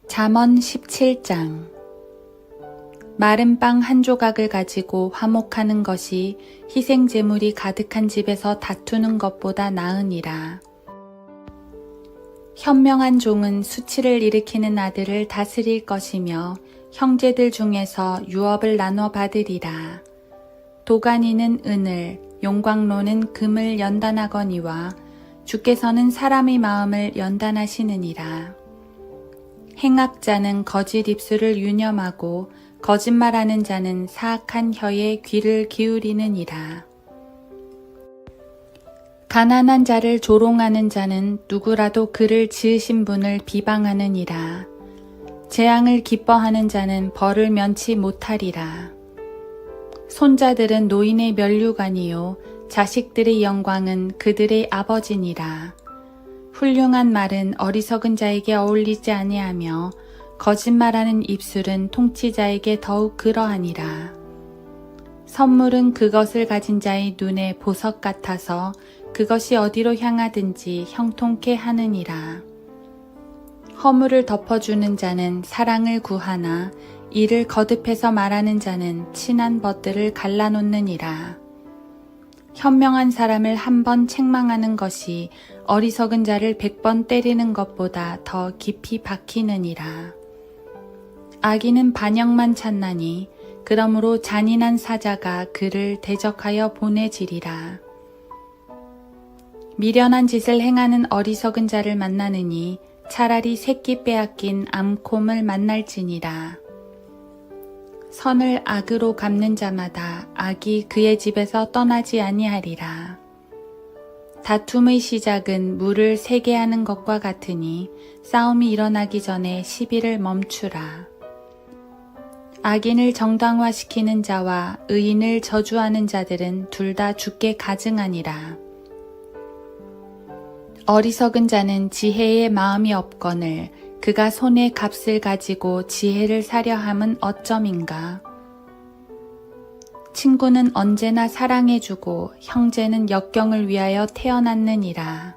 잠언 17장. 마른 빵 한 조각을 가지고 화목하는 것이 희생 제물이 가득한 집에서 다투는 것보다 나으니라. 현명한 종은 수치를 일으키는 아들을 다스릴 것이며 형제들 중에서 유업을 나눠 받으리라. 도가니는 은을, 용광로는 금을 연단하거니와 주께서는 사람의 마음을 연단하시느니라. 행악자는 거짓 입술을 유념하고 거짓말하는 자는 사악한 혀에 귀를 기울이느니라. 가난한 자를 조롱하는 자는 누구라도 그를 지으신 분을 비방하느니라. 재앙을 기뻐하는 자는 벌을 면치 못하리라. 손자들은 노인의 면류관이요 자식들의 영광은 그들의 아버지니라. 훌륭한 말은 어리석은 자에게 어울리지 아니하며 거짓말하는 입술은 통치자에게 더욱 그러하니라. 선물은 그것을 가진 자의 눈에 보석 같아서 그것이 어디로 향하든지 형통케 하느니라. 허물을 덮어주는 자는 사랑을 구하나 이를 거듭해서 말하는 자는 친한 벗들을 갈라놓느니라. 현명한 사람을 한 번 책망하는 것이 어리석은 자를 100번 때리는 것보다 더 깊이 박히느니라. 악인은 반역만 찾나니 그러므로 잔인한 사자가 그를 대적하여 보내지리라. 미련한 짓을 행하는 어리석은 자를 만나느니 차라리 새끼 빼앗긴 암곰을 만날지니라. 선을 악으로 갚는 자마다 악이 그의 집에서 떠나지 아니하리라. 다툼의 시작은 물을 새게 하는 것과 같으니 싸움이 일어나기 전에 시비를 멈추라. 악인을 정당화시키는 자와 의인을 저주하는 자들은 둘 다 죽게 가증하니라. 어리석은 자는 지혜의 마음이 없거늘 그가 손에 값을 가지고 지혜를 사려 함은 어쩌민가. 친구는 언제나 사랑해주고 형제는 역경을 위하여 태어났느니라.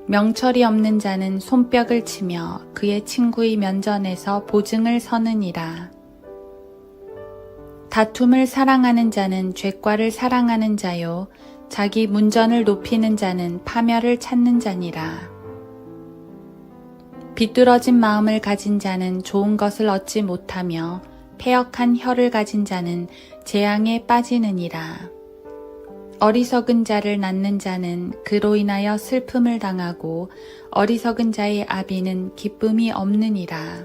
명철이 없는 자는 손뼉을 치며 그의 친구의 면전에서 보증을 서느니라. 다툼을 사랑하는 자는 죄과를 사랑하는 자요 자기 문전을 높이는 자는 파멸을 찾는 자니라. 비뚤어진 마음을 가진 자는 좋은 것을 얻지 못하며 패역한 혀를 가진 자는 재앙에 빠지느니라. 어리석은 자를 낳는 자는 그로 인하여 슬픔을 당하고 어리석은 자의 아비는 기쁨이 없느니라.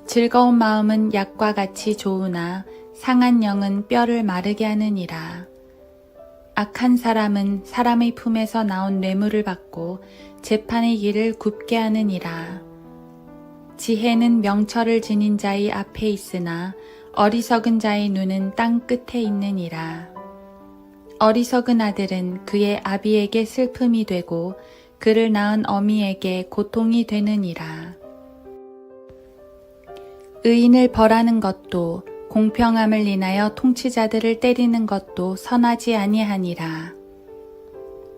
즐거운 마음은 약과 같이 좋으나 상한 영은 뼈를 마르게 하느니라. 악한 사람은 사람의 품에서 나온 뇌물을 받고 재판의 길을 굽게 하느니라. 지혜는 명철을 지닌 자의 앞에 있으나 어리석은 자의 눈은 땅 끝에 있느니라. 어리석은 아들은 그의 아비에게 슬픔이 되고 그를 낳은 어미에게 고통이 되느니라. 의인을 벌하는 것도 공평함을 인하여 통치자들을 때리는 것도 선하지 아니하니라.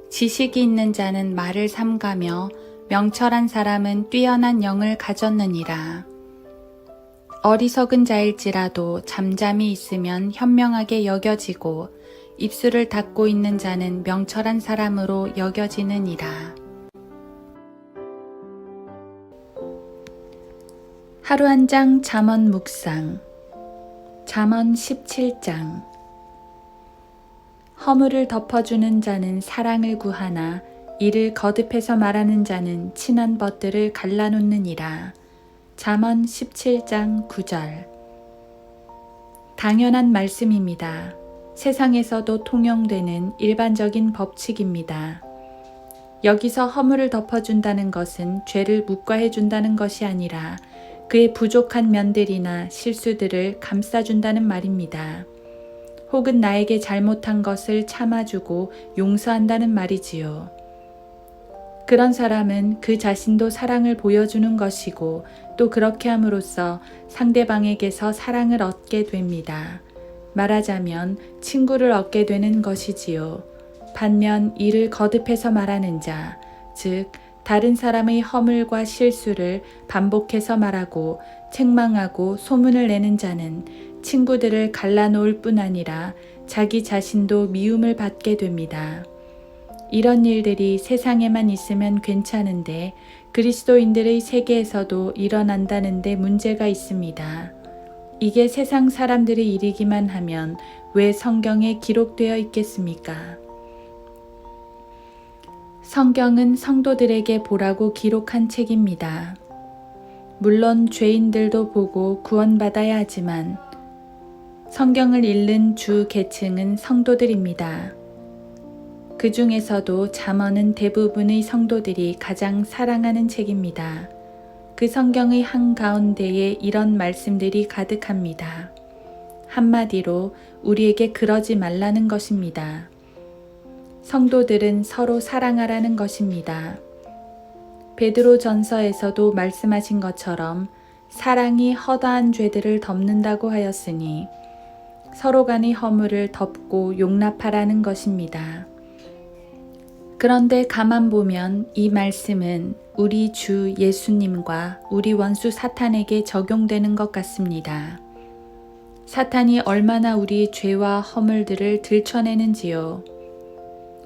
지식이 있는 자는 말을 삼가며 명철한 사람은 뛰어난 영을 가졌느니라. 어리석은 자일지라도 잠잠히 있으면 현명하게 여겨지고 입술을 닫고 있는 자는 명철한 사람으로 여겨지느니라. 하루 한 장 잠언 묵상. 잠언 17장. 허물을 덮어주는 자는 사랑을 구하나 이를 거듭해서 말하는 자는 친한 벗들을 갈라놓느니라. 잠언 17장 9절. 당연한 말씀입니다. 세상에서도 통용되는 일반적인 법칙입니다. 여기서 허물을 덮어준다는 것은 죄를 묵과해준다는 것이 아니라 그의 부족한 면들이나 실수들을 감싸준다는 말입니다. 혹은 나에게 잘못한 것을 참아주고 용서한다는 말이지요. 그런 사람은 그 자신도 사랑을 보여주는 것이고 또 그렇게 함으로써 상대방에게서 사랑을 얻게 됩니다. 말하자면 친구를 얻게 되는 것이지요. 반면 이를 거듭해서 말하는 자, 즉 다른 사람의 허물과 실수를 반복해서 말하고 책망하고 소문을 내는 자는 친구들을 갈라놓을 뿐 아니라 자기 자신도 미움을 받게 됩니다. 이런 일들이 세상에만 있으면 괜찮은데 그리스도인들의 세계에서도 일어난다는데 문제가 있습니다. 이게 세상 사람들의 일이기만 하면 왜 성경에 기록되어 있겠습니까? 성경은 성도들에게 보라고 기록한 책입니다. 물론 죄인들도 보고 구원받아야 하지만 성경을 읽는 주 계층은 성도들입니다. 그 중에서도 잠언은 대부분의 성도들이 가장 사랑하는 책입니다. 그 성경의 한가운데에 이런 말씀들이 가득합니다. 한마디로 우리에게 그러지 말라는 것입니다. 성도들은 서로 사랑하라는 것입니다. 베드로 전서에서도 말씀하신 것처럼 사랑이 허다한 죄들을 덮는다고 하였으니 서로 간의 허물을 덮고 용납하라는 것입니다. 그런데 가만 보면 이 말씀은 우리 주 예수님과 우리 원수 사탄에게 적용되는 것 같습니다. 사탄이 얼마나 우리의 죄와 허물들을 들춰내는지요.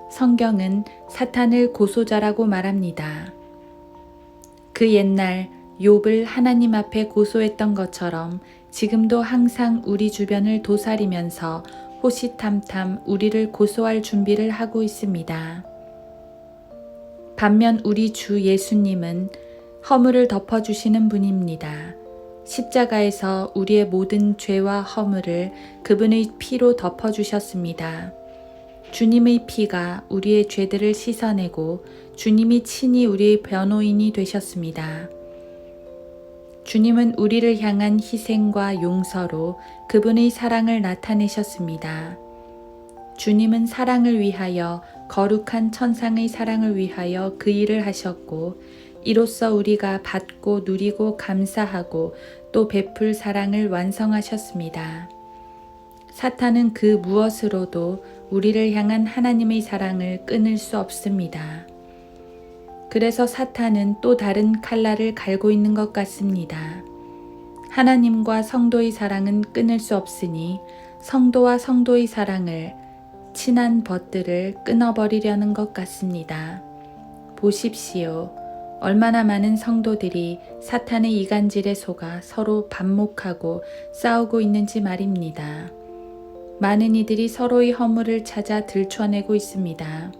성경은 사탄을 고소자라고 말합니다. 그 옛날 욥을 하나님 앞에 고소했던 것처럼 지금도 항상 우리 주변을 도사리면서 호시탐탐 우리를 고소할 준비를 하고 있습니다. 반면 우리 주 예수님은 허물을 덮어주시는 분입니다. 십자가에서 우리의 모든 죄와 허물을 그분의 피로 덮어주셨습니다. 주님의 피가 우리의 죄들을 씻어내고 주님이 친히 우리의 변호인이 되셨습니다. 주님은 우리를 향한 희생과 용서로 그분의 사랑을 나타내셨습니다. 주님은 사랑을 위하여 거룩한 천상의 사랑을 위하여 그 일을 하셨고 이로써 우리가 받고 누리고 감사하고 또 베풀 사랑을 완성하셨습니다. 사탄은 그 무엇으로도 우리를 향한 하나님의 사랑을 끊을 수 없습니다. 그래서 사탄은 또 다른 칼날을 갈고 있는 것 같습니다. 하나님과 성도의 사랑은 끊을 수 없으니 성도와 성도의 사랑을 친한 벗들을 끊어버리려는 것 같습니다. 보십시오. 얼마나 많은 성도들이 사탄의 이간질에 속아 서로 반목하고 싸우고 있는지 말입니다. 많은 이들이 서로의 허물을 찾아 들춰내고 있습니다.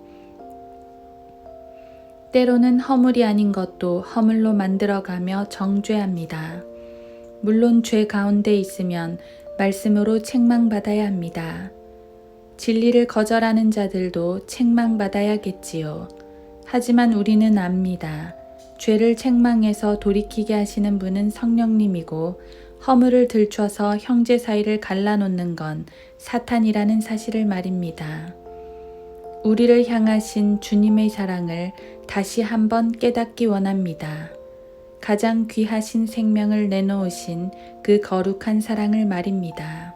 때로는 허물이 아닌 것도 허물로 만들어가며 정죄합니다. 물론 죄 가운데 있으면 말씀으로 책망받아야 합니다. 진리를 거절하는 자들도 책망받아야겠지요. 하지만 우리는 압니다. 죄를 책망해서 돌이키게 하시는 분은 성령님이고 허물을 들춰서 형제 사이를 갈라놓는 건 사탄이라는 사실을 말입니다. 우리를 향하신 주님의 사랑을 다시 한번 깨닫기 원합니다. 가장 귀하신 생명을 내놓으신 그 거룩한 사랑을 말입니다.